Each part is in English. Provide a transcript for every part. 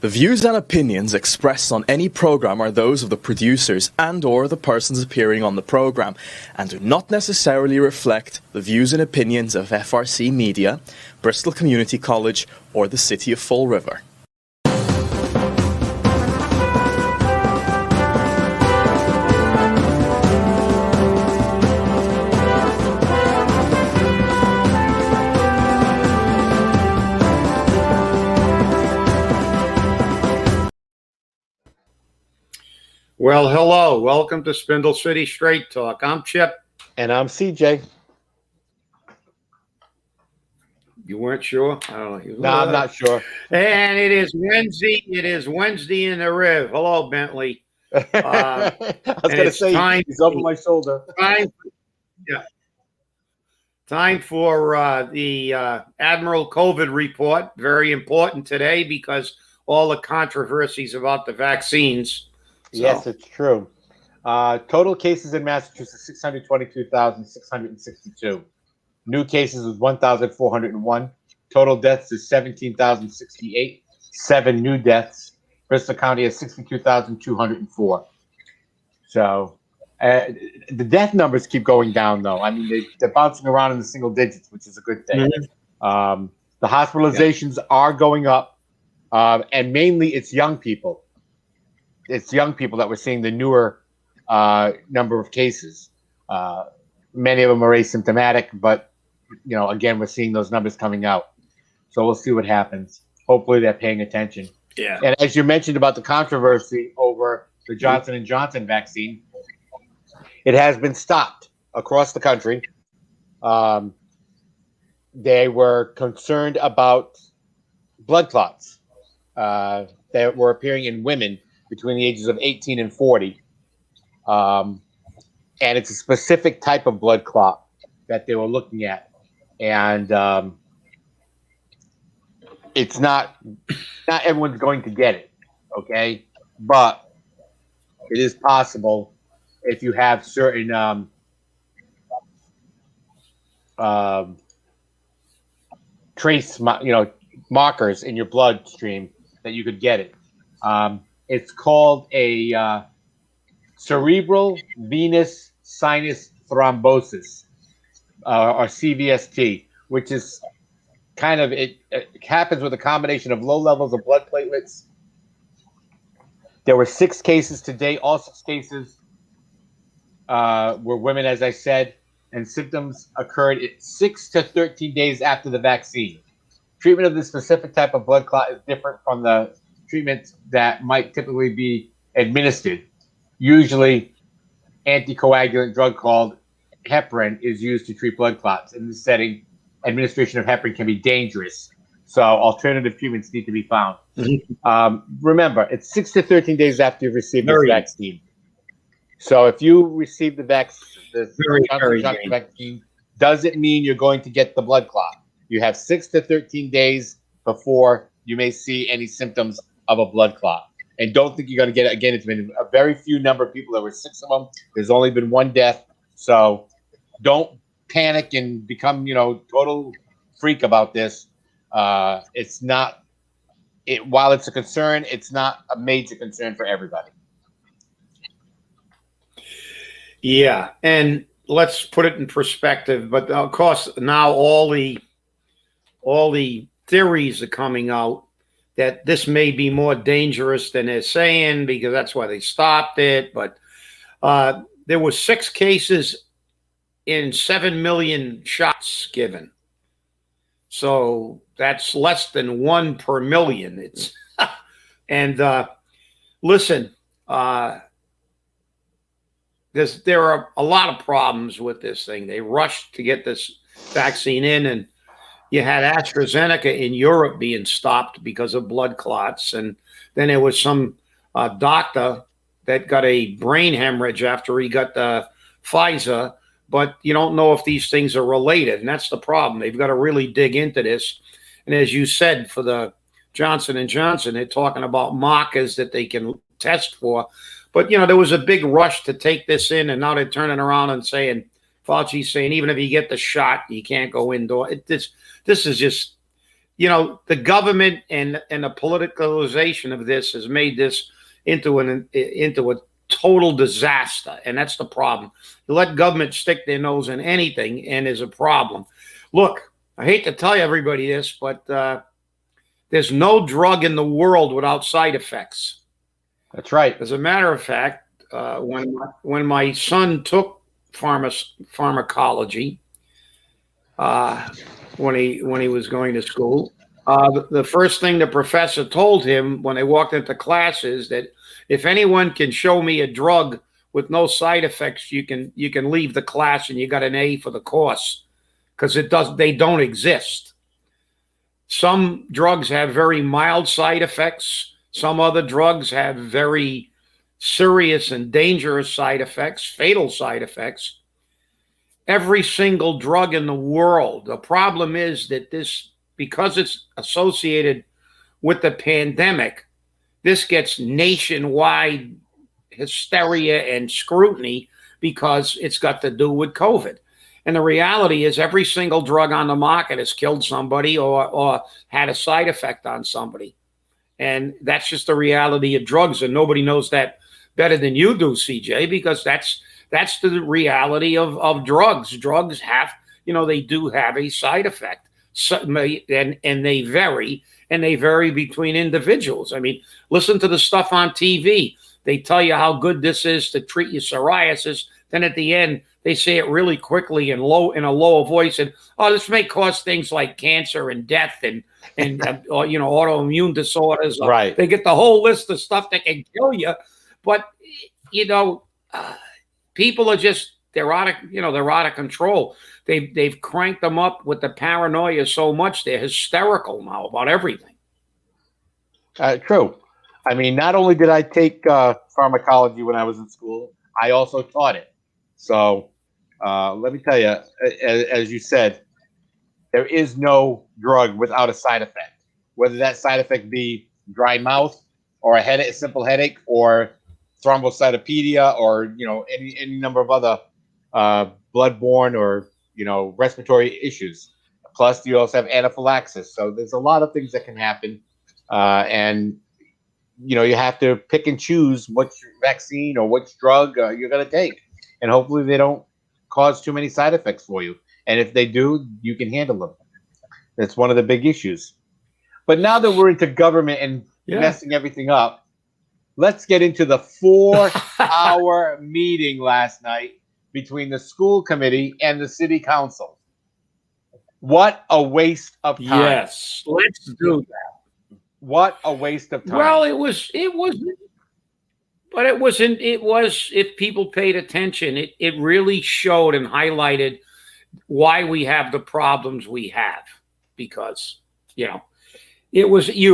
The views and opinions expressed on any program are those of the producers and/or the persons appearing on the program, and do not necessarily reflect the views and opinions of FRC Media, Bristol Community College, or the City of Fall River. Well, hello. Welcome to Spindle City Straight Talk. I'm Chip. And I'm CJ. You weren't sure? I don't know. No, I'm not sure. And it is Wednesday. It is Wednesday in the Riv. Hello, Bentley. I was going to say, he's over my shoulder. Time for the Admiral COVID report. Very important today because all the controversies about the vaccines. Yes, it's true. Total cases in Massachusetts, 622,662. New cases is 1,401. Total deaths is 17,068. 7 new deaths. Bristol County has 62,204. So the death numbers keep going down, though. I mean, they're bouncing around in the single digits, which is a good thing. Mm-hmm. The hospitalizations are going up, and mainly it's young people. It's young people that we're seeing the newer number of cases. Many of them are asymptomatic, but, you know, again, we're seeing those numbers coming out. So we'll see what happens. Hopefully they're paying attention. Yeah. And as you mentioned about the controversy over the Johnson & Johnson vaccine, it has been stopped across the country. They were concerned about blood clots that were appearing in women between the ages of 18 and 40. And it's a specific type of blood clot that they were looking at. And it's not everyone's going to get it, okay? But it is possible if you have certain trace, markers in your bloodstream that you could get it. It's called a cerebral venous sinus thrombosis, or CVST, which is kind of, it happens with a combination of low levels of blood platelets. There were 6 cases today. All 6 cases were women, as I said, and symptoms occurred 6 to 13 days after the vaccine. Treatment of this specific type of blood clot is different from the treatments that might typically be administered. Usually, anticoagulant drug called heparin is used to treat blood clots. In this setting, administration of heparin can be dangerous. So alternative treatments need to be found. Remember, it's 6 to 13 days after you've received this vaccine. So if you receive the vaccine, doesn't mean you're going to get the blood clot. You have 6 to 13 days before you may see any symptoms of a blood clot. And don't think you're going to get it. Again, it's been a very few number of people. There were 6 of them. There's only been 1 death. So don't panic and become, total freak about this. It's not, while it's a concern, it's not a major concern for everybody. Yeah. And let's put it in perspective. But of course, now all the theories are coming out that this may be more dangerous than they're saying, because that's why they stopped it. But there were 6 cases in 7 million shots given. So that's less than 1 per million. It's and listen, there are a lot of problems with this thing. They rushed to get this vaccine in, and you had AstraZeneca in Europe being stopped because of blood clots. And then there was some doctor that got a brain hemorrhage after he got the Pfizer. But you don't know if these things are related. And that's the problem. They've got to really dig into this. And as you said, for the Johnson & Johnson, they're talking about markers that they can test for. But, there was a big rush to take this in. And now they're turning around and saying, Fauci's saying, even if you get the shot, you can't go indoor. This is just the government and the politicalization of this has made this into a total disaster, and that's the problem. You let government stick their nose in anything, and there's a problem. Look, I hate to tell everybody this, but there's no drug in the world without side effects. That's right. As a matter of fact, when my son took pharmacology, when he was going to school, the first thing the professor told him when they walked into class is that if anyone can show me a drug with no side effects, you can leave the class and you got an A for the course, because they don't exist. Some drugs have very mild side effects. Some other drugs have very serious and dangerous side effects, fatal side effects. Every single drug in the world. The problem is that because it's associated with the pandemic, this gets nationwide hysteria and scrutiny because it's got to do with COVID. And the reality is every single drug on the market has killed somebody or had a side effect on somebody. And that's just the reality of drugs. And nobody knows that better than you do, CJ, because that's the reality of drugs. Drugs have, they do have a side effect. So, and they vary between individuals. I mean, listen to the stuff on TV. They tell you how good this is to treat your psoriasis. Then at the end, they say it really quickly and in a lower voice. And, this may cause things like cancer and death and autoimmune disorders. Right. They get the whole list of stuff that can kill you. But, people are just, they're out of control. They've cranked them up with the paranoia so much they're hysterical now about everything. True. I mean, not only did I take pharmacology when I was in school, I also taught it. So let me tell you, as you said, there is no drug without a side effect. Whether that side effect be dry mouth or a simple headache or thrombocytopenia or any number of other bloodborne or respiratory issues. Plus, you also have anaphylaxis. So there's a lot of things that can happen, and you have to pick and choose which vaccine or which drug you're going to take, and hopefully they don't cause too many side effects for you. And if they do, you can handle them. That's one of the big issues. But now that we're into government and messing everything up, let's get into the 4-hour meeting last night between the school committee and the city council. What a waste of time. Yes, let's do that. What a waste of time. Well, it was, if people paid attention, it really showed and highlighted why we have the problems we have. Because, you're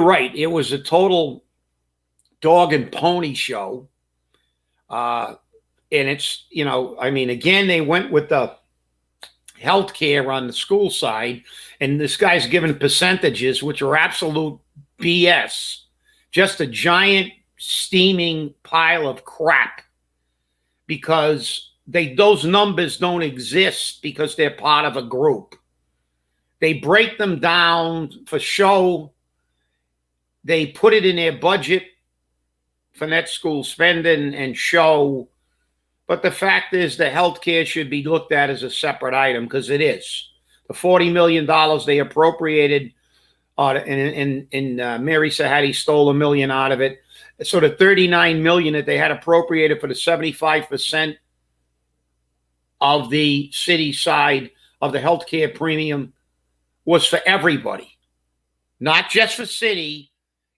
right. It was a total dog and pony show. And it's, again, they went with the healthcare on the school side, and this guy's given percentages, which are absolute BS, just a giant steaming pile of crap, because those numbers don't exist because they're part of a group. They break them down for show. They put it in their budget for net school spending and show. But the fact is the healthcare should be looked at as a separate item, because it is. The $40 million they appropriated, and Mary Sahadi stole $1 million out of it. So the $39 million that they had appropriated for the 75% of the city side of the healthcare premium was for everybody, not just for city.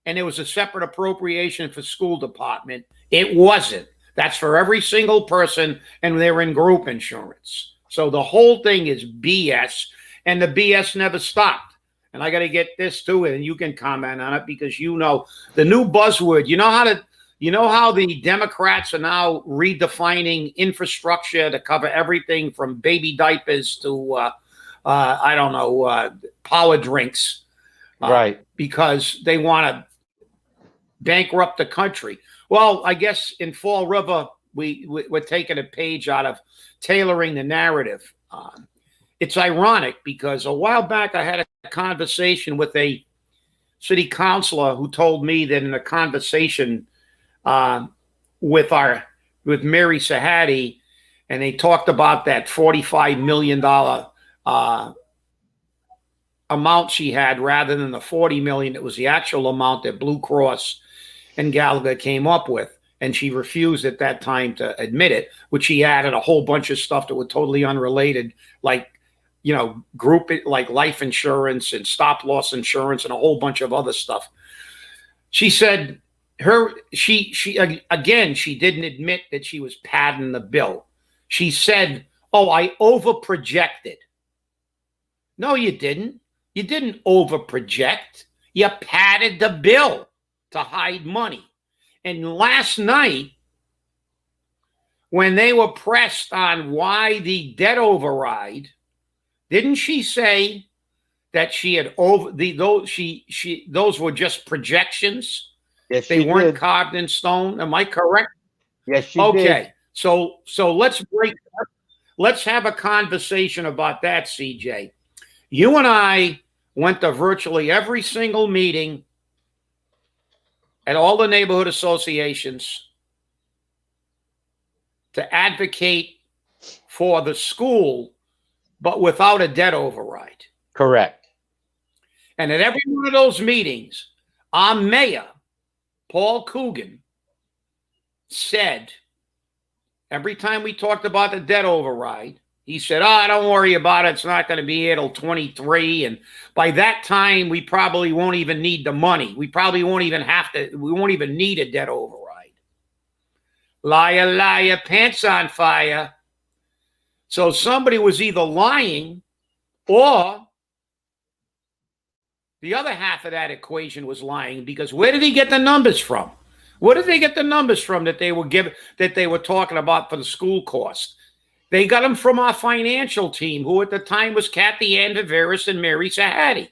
And there was a separate appropriation for school department. It wasn't. That's for every single person, and they're in group insurance. So the whole thing is BS, and the BS never stopped. And I got to get this too, and you can comment on it, because the new buzzword. You know how the Democrats are now redefining infrastructure to cover everything from baby diapers to power drinks, right? Because they want to bankrupt the country. Well, I guess in Fall River, we're taking a page out of tailoring the narrative. It's ironic because a while back I had a conversation with a city councilor who told me that in a conversation with Mary Sahadi, and they talked about that $45 million amount she had rather than the 40 million. It was the actual amount that Blue Cross and Gallagher came up with. And she refused at that time to admit it, which she added a whole bunch of stuff that were totally unrelated, like, you know, like life insurance and stop loss insurance and a whole bunch of other stuff. She said she didn't admit that she was padding the bill. She said, "Oh, I overprojected." No, you didn't. You didn't overproject. You padded the bill to hide money. And last night, when they were pressed on why the debt override, didn't she say that she had those were just projections? Yes, they weren't carved in stone. Am I correct? Yes, she did. Okay. So let's have a conversation about that, CJ. You and I went to virtually every single meeting at all the neighborhood associations to advocate for the school, but without a debt override. Correct. And at every one of those meetings, our mayor, Paul Coogan, said, every time we talked about the debt override, he said, "Oh, don't worry about it. It's not going to be here till 23. And by that time, we probably won't even need the money. We probably won't even need a debt override." Liar, liar, pants on fire. So somebody was either lying or the other half of that equation was lying, because where did he get the numbers from? Where did they get the numbers from that they were talking about for the school cost? They got them from our financial team, who at the time was Kathy Ann Viveris and Mary Sahadi.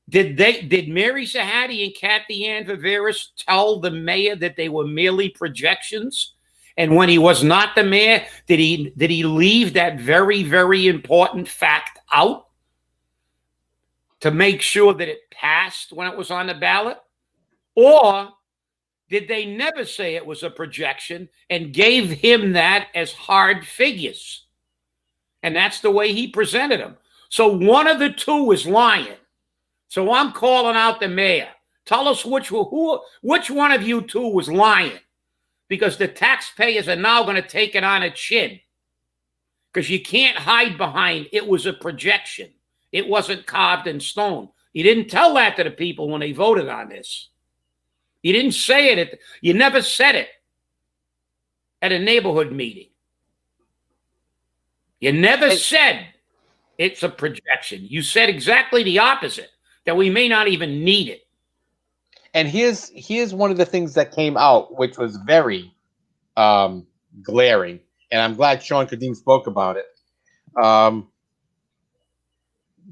Did Mary Sahadi and Kathy Ann Viveris tell the mayor that they were merely projections? And when he was not the mayor, did he leave that very, very important fact out to make sure that it passed when it was on the ballot? Or did they never say it was a projection and gave him that as hard figures? And that's the way he presented them. So one of the two is lying. So I'm calling out the mayor. Tell us which one of you two was lying, because the taxpayers are now going to take it on a chin, because you can't hide behind it was a projection. It wasn't carved in stone. You didn't tell that to the people when they voted on this. You didn't say it. You never said it at a neighborhood meeting. You never said it's a projection. You said exactly the opposite, that we may not even need it. And here's one of the things that came out, which was very glaring, and I'm glad Sean Kadim spoke about it.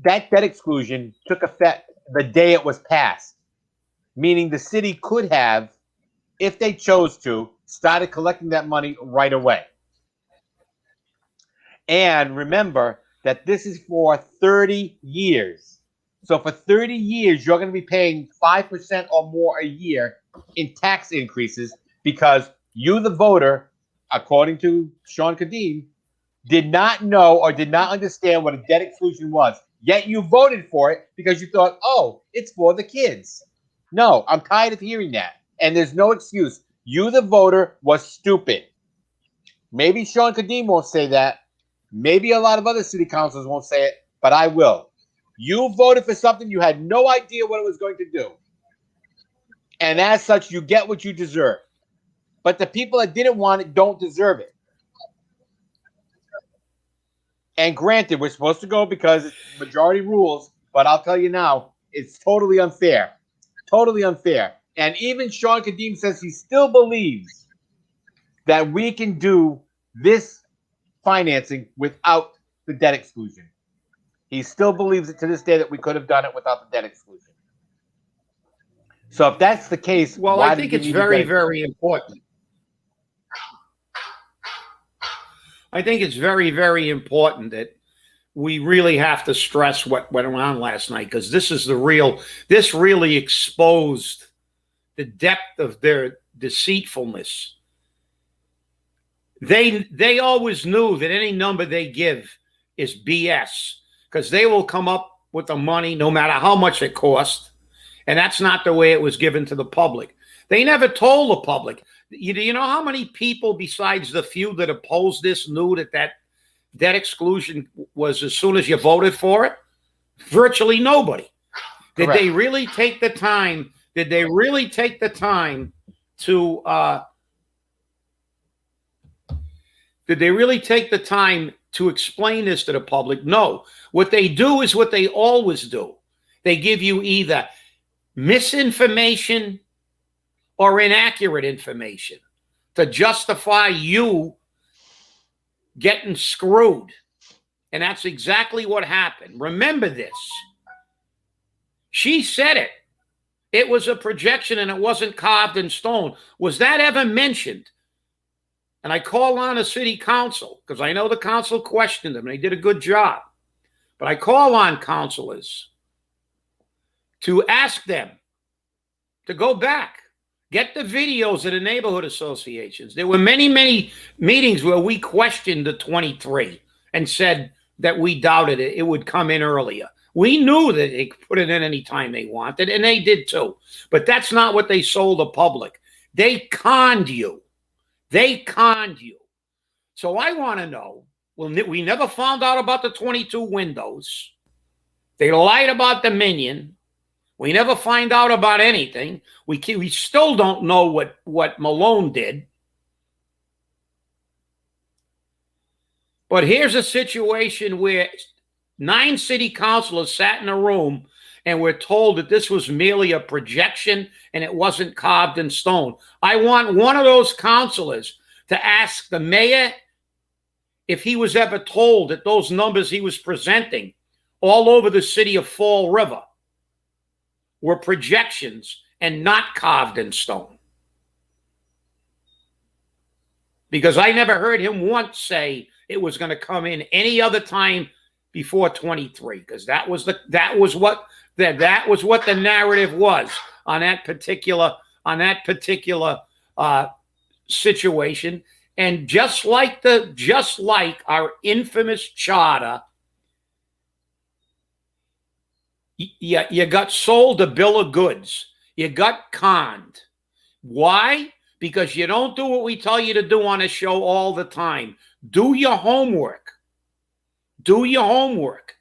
That debt exclusion took effect the day it was passed, meaning the city could have, if they chose to, started collecting that money right away. And remember that this is for 30 years. So for 30 years, you're going to be paying 5% or more a year in tax increases, because you, the voter, according to Sean Kadim, did not know or did not understand what a debt exclusion was. Yet you voted for it because you thought, oh, it's for the kids. No, I'm tired of hearing that. And there's no excuse. You, the voter, was stupid. Maybe Sean Kadim won't say that. Maybe a lot of other city councilors won't say it, but I will. You voted for something you had no idea what it was going to do. And as such, you get what you deserve. But the people that didn't want it don't deserve it. And granted, we're supposed to go because it's majority rules, but I'll tell you now, it's totally unfair. Totally unfair. And even Sean Kadim says he still believes that we can do this financing without the debt exclusion. He still believes it to this day that we could have done it without the debt exclusion. So if that's the case, well, I think it's very, very important. I think it's very, very important that we really have to stress what went on last night, because this really exposed the depth of their deceitfulness. They always knew that any number they give is BS, because they will come up with the money no matter how much it costs. And that's not the way it was given to the public. They never told the public. You know how many people besides the few that opposed this knew that debt exclusion was as soon as you voted for it? Virtually nobody. Did they really take the time? Did they really take the time to explain this to the public? No. What they do is what they always do. They give you either misinformation or inaccurate information to justify you getting screwed. And that's exactly what happened. Remember this. She said it. It was a projection and it wasn't carved in stone. Was that ever mentioned? And I call on the city council, because I know the council questioned them and they did a good job. But I call on councilors to ask them to go back, get the videos of the neighborhood associations. There were many, many meetings where we questioned the 23 and said that we doubted it would come in earlier. We knew that they could put it in any time they wanted, and they did too. But that's not what they sold the public. They conned you. They conned you. So I want to know, well, we never found out about the 22 windows. They lied about Dominion. We never find out about anything. We still don't know what Malone did. But here's a situation where 9 city councilors sat in a room and were told that this was merely a projection and it wasn't carved in stone. I want one of those councilors to ask the mayor if he was ever told that those numbers he was presenting all over the city of Fall River were projections and not carved in stone. Because I never heard him once say it was going to come in any other time before 23, because that was what the narrative was on that particular situation. And just like our infamous charter, you got sold a bill of goods. You got conned. Why? Because you don't do what we tell you to do on a show all the time. Do your homework. Do your homework.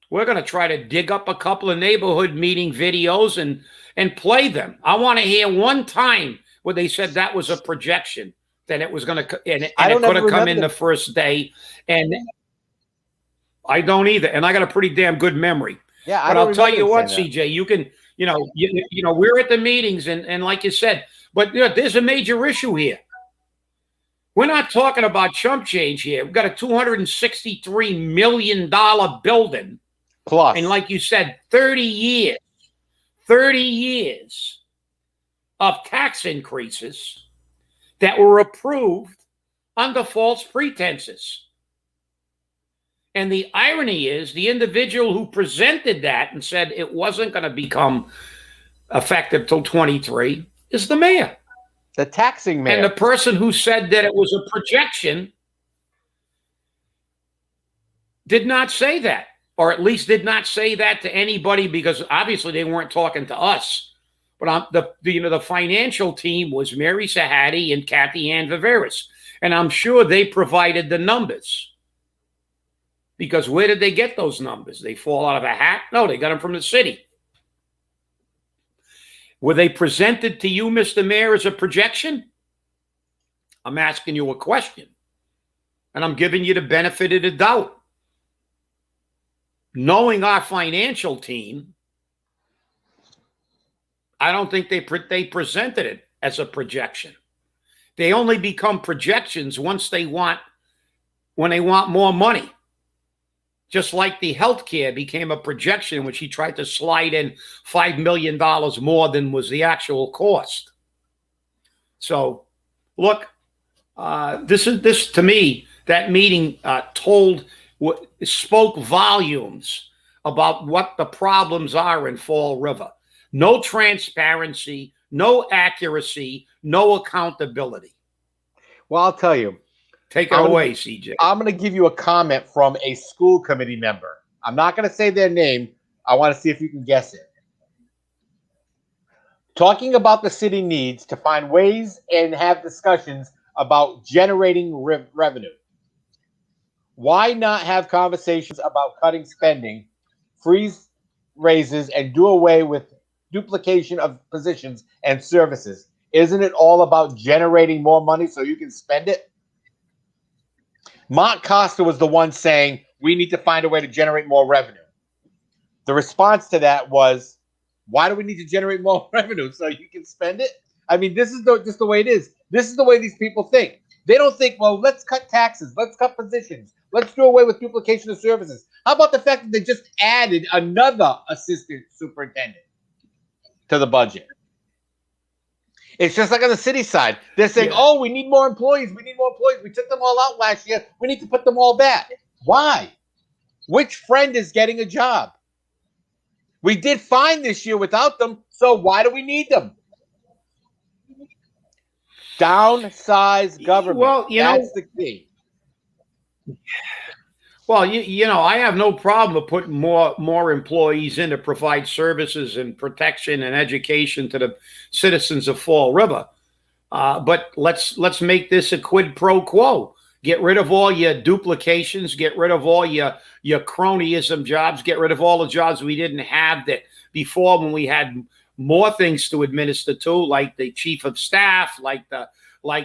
We're going to try to dig up a couple of neighborhood meeting videos and play them. I want to hear one time where they said that was a projection, that it was going to, and it could have come in the first day. And I don't either. And I got a pretty damn good memory. Yeah, but I'll tell you what, CJ, you can, we're at the meetings and like you said, but there's a major issue here. We're not talking about chump change here. We've got a $263 million building. Plus. And like you said, 30 years of tax increases that were approved under false pretenses. And the irony is the individual who presented that and said it wasn't going to become effective till 23 is the mayor. The taxing mayor. And the person who said that it was a projection did not say that, or at least did not say that to anybody, because obviously they weren't talking to us. But the financial team was Mary Sahadi and Kathy Ann Viveris. And I'm sure they provided the numbers. Because where did they get those numbers? They fall out of a hat? No, they got them from the city. Were they presented to you, Mr. Mayor, as a projection? I'm asking you a question. And I'm giving you the benefit of the doubt. Knowing our financial team, I don't think they presented it as a projection. They only become projections when they want more money. Just like the healthcare became a projection in which he tried to slide in $5 million more than was the actual cost. So, look, this to me, That meeting spoke volumes about what the problems are in Fall River. No transparency, no accuracy, no accountability. Well, I'll tell you. Take it away, CJ. I'm going to give you a comment from a school committee member. I'm not going to say their name. I want to see if you can guess it. Talking about the city needs to find ways and have discussions about generating revenue. Why not have conversations about cutting spending, freeze raises, and do away with duplication of positions and services? Isn't it all about generating more money so you can spend it? Mark Costa was the one saying, we need to find a way to generate more revenue. The response to that was, why do we need to generate more revenue so you can spend it? I mean, this is just the way it is. This is the way these people think. They don't think, well, let's cut taxes. Let's cut positions. Let's do away with duplication of services. How about the fact that they just added another assistant superintendent to the budget? It's just like on the city side. They're saying, oh, we need more employees. We need more employees. We took them all out last year. We need to put them all back. Why? Which friend is getting a job? We did fine this year without them, so why do we need them? Downsize government. Well, that's the key. Well, I have no problem with putting more employees in to provide services and protection and education to the citizens of Fall River. But let's make this a quid pro quo. Get rid of all your duplications. Get rid of all your cronyism jobs. Get rid of all the jobs we didn't have that before, when we had more things to administer to, like the chief of staff, like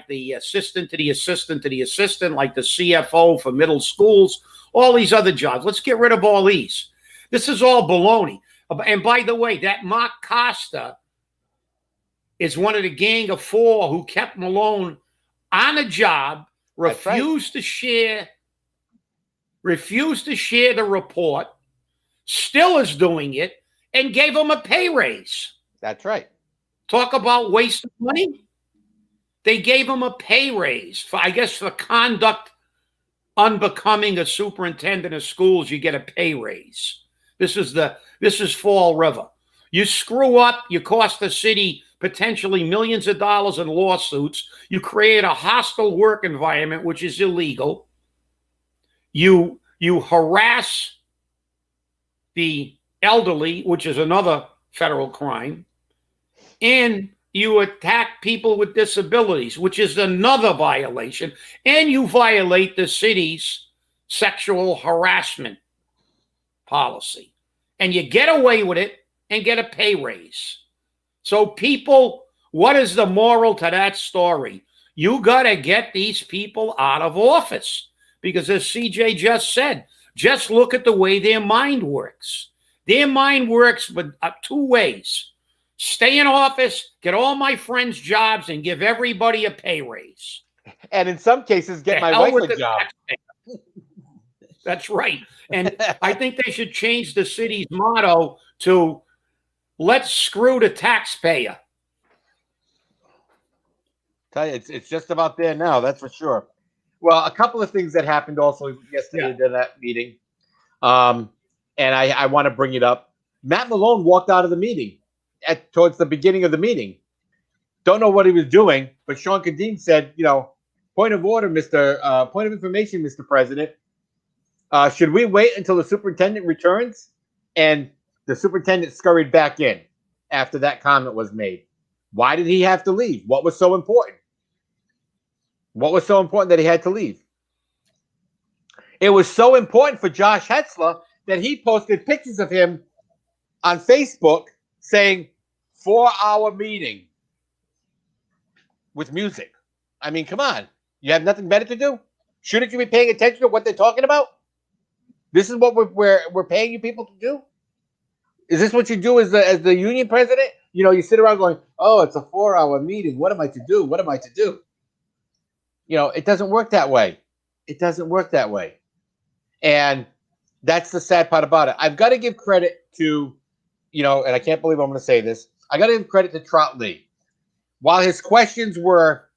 the assistant to the assistant to the assistant, like the CFO for middle schools, all these other jobs. Let's get rid of all these. This is all baloney. And by the way, that Mark Costa is one of the gang of four who kept Malone on a job, refused to share the report, still is doing it, and gave him a pay raise. That's right. Talk about waste of money. They gave him a pay raise for conduct unbecoming a superintendent of schools. You get a pay raise. This is Fall River. You screw up, you cost the city potentially millions of dollars in lawsuits. You create a hostile work environment, which is illegal. You harass the elderly, which is another federal crime. And you attack people with disabilities, which is another violation. And you violate the city's sexual harassment policy. And you get away with it and get a pay raise. So people, what is the moral to that story? You got to get these people out of office. Because as CJ just said, just look at the way their mind works. Their mind works but two ways. Stay in office, get all my friends jobs, and give everybody a pay raise. And in some cases, get my wife a job. That's right. And I think they should change the city's motto to let's screw the taxpayer. Tell you, it's just about there now, that's for sure. Well, a couple of things that happened also yesterday in that meeting. And I want to bring it up. Matt Malone walked out of the meeting towards the beginning of the meeting. Don't know what he was doing, but Sean Kadeen said, point of order, point of information, Mr. President. Should we wait until the superintendent returns? And the superintendent scurried back in after that comment was made. Why did he have to leave? What was so important? What was so important that he had to leave? It was so important for Josh Hetzler that he posted pictures of him on Facebook saying 4-hour meeting with music. I mean, come on. You have nothing better to do? Shouldn't you be paying attention to what they're talking about? This is what we're paying you people to do? Is this what you do as the union president? You sit around going, oh, it's a 4-hour meeting. What am I to do? What am I to do? It doesn't work that way. It doesn't work that way. And that's the sad part about it. I've got to give credit to, and I can't believe I'm going to say this. I got to give credit to Trot Lee. While his questions were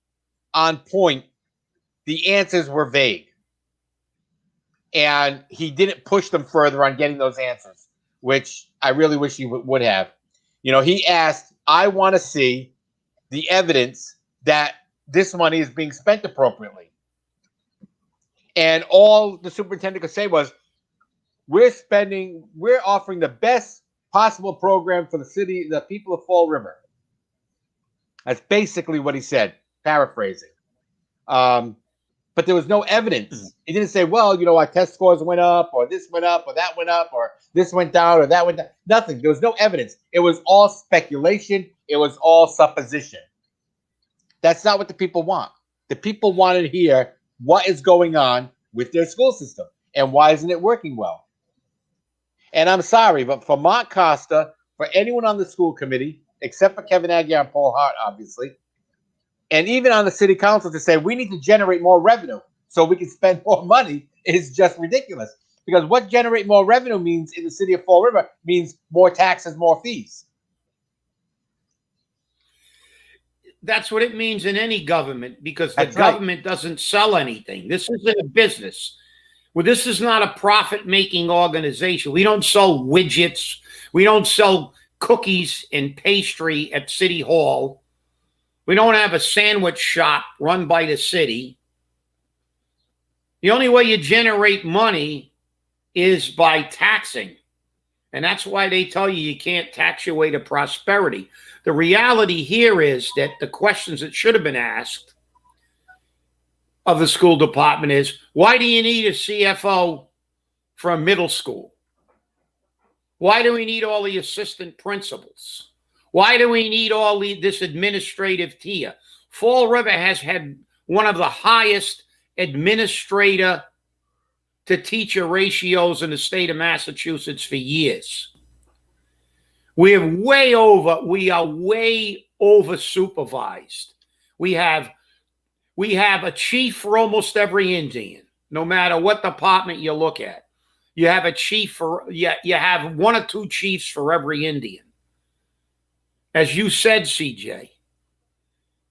on point, the answers were vague. and he didn't push them further on getting those answers, which I really wish he would have. You know, he asked, I want to see the evidence that this money is being spent appropriately. And all the superintendent could say was, we're offering the best possible program for the city, the people of Fall River. That's basically what he said, paraphrasing. But there was no evidence. He didn't say, well, you know, our test scores went up, or this went up, or that went up, or this went down, or that went down. Nothing. There was no evidence. It was all speculation. It was all supposition. That's not what the people want. The people want to hear what is going on with their school system and why isn't it working well. And I'm sorry, but for Mark Costa, for anyone on the school committee, except for Kevin Aguirre and Paul Hart, obviously, and even on the city council to say we need to generate more revenue so we can spend more money is just ridiculous. Because what generate more revenue means in the city of Fall River means more taxes, more fees. That's what it means in any government, because the That's right. government doesn't sell anything. This isn't a business. Well, this is not a profit-making organization. We don't sell widgets. We don't sell cookies and pastry at City Hall. We don't have a sandwich shop run by the city. The only way you generate money is by taxing. And that's why they tell you you can't tax your way to prosperity. The reality here is that the questions that should have been asked of the school department is, why do you need a CFO for a middle school? Why do we need all the assistant principals? Why do we need all this administrative tier? Fall River has had one of the highest administrator to teacher ratios in the state of Massachusetts for years. We are way over supervised. We have a chief for almost every Indian, no matter what department you look at. You have a chief for, you have one or two chiefs for every Indian. As you said, CJ,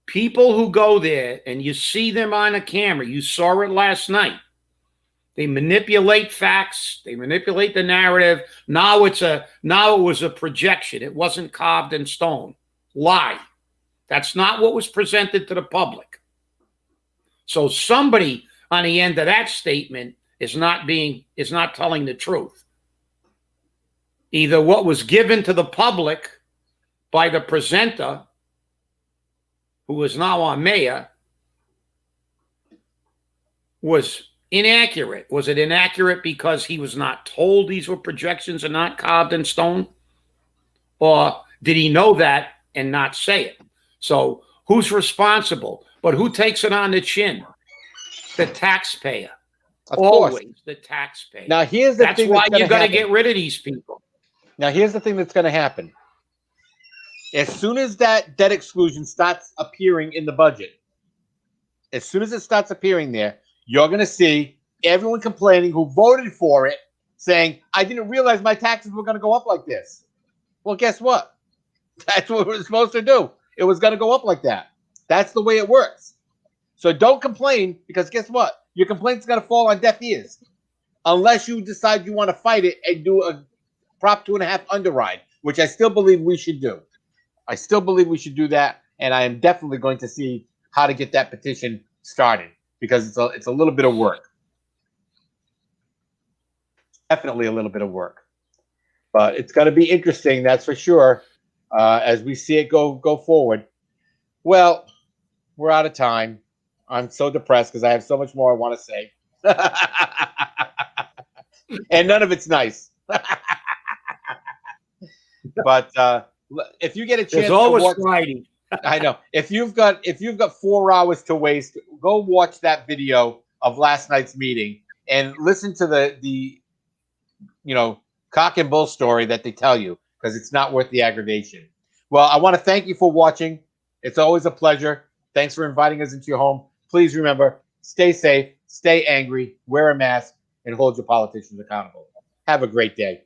people who go there and you see them on a camera, you saw it last night. They manipulate facts. They manipulate the narrative. Now it was a projection. It wasn't carved in stone. Lie. That's not what was presented to the public. So somebody on the end of that statement is not telling the truth. Either what was given to the public by the presenter, who is now our mayor, was inaccurate. Was it inaccurate because he was not told these were projections and not carved in stone? Or did he know that and not say it? So who's responsible? But who takes it on the chin? The taxpayer. Always the taxpayer. Now here's the thing. That's why you got to get rid of these people. Now here's the thing that's going to happen. As soon as that debt exclusion starts appearing in the budget, as soon as it starts appearing there, you're going to see everyone complaining who voted for it saying, I didn't realize my taxes were going to go up like this. Well, guess what? That's what we're supposed to do. It was going to go up like that. That's the way it works. So don't complain, because guess what? Your complaint's going to fall on deaf ears unless you decide you want to fight it and do a Prop 2.5 underride, which I still believe we should do. I still believe we should do that, and I am definitely going to see how to get that petition started, because it's a little bit of work. Definitely a little bit of work. But it's going to be interesting, that's for sure, as we see it go forward. Well, we're out of time. I'm so depressed because I have so much more I want to say. And none of it's nice. But if you get a chance, there's always Friday. I know. If you've got 4 hours to waste, go watch that video of last night's meeting and listen to the cock and bull story that they tell you, because it's not worth the aggravation. Well, I want to thank you for watching. It's always a pleasure. Thanks for inviting us into your home. Please remember, stay safe, stay angry, wear a mask, and hold your politicians accountable. Have a great day.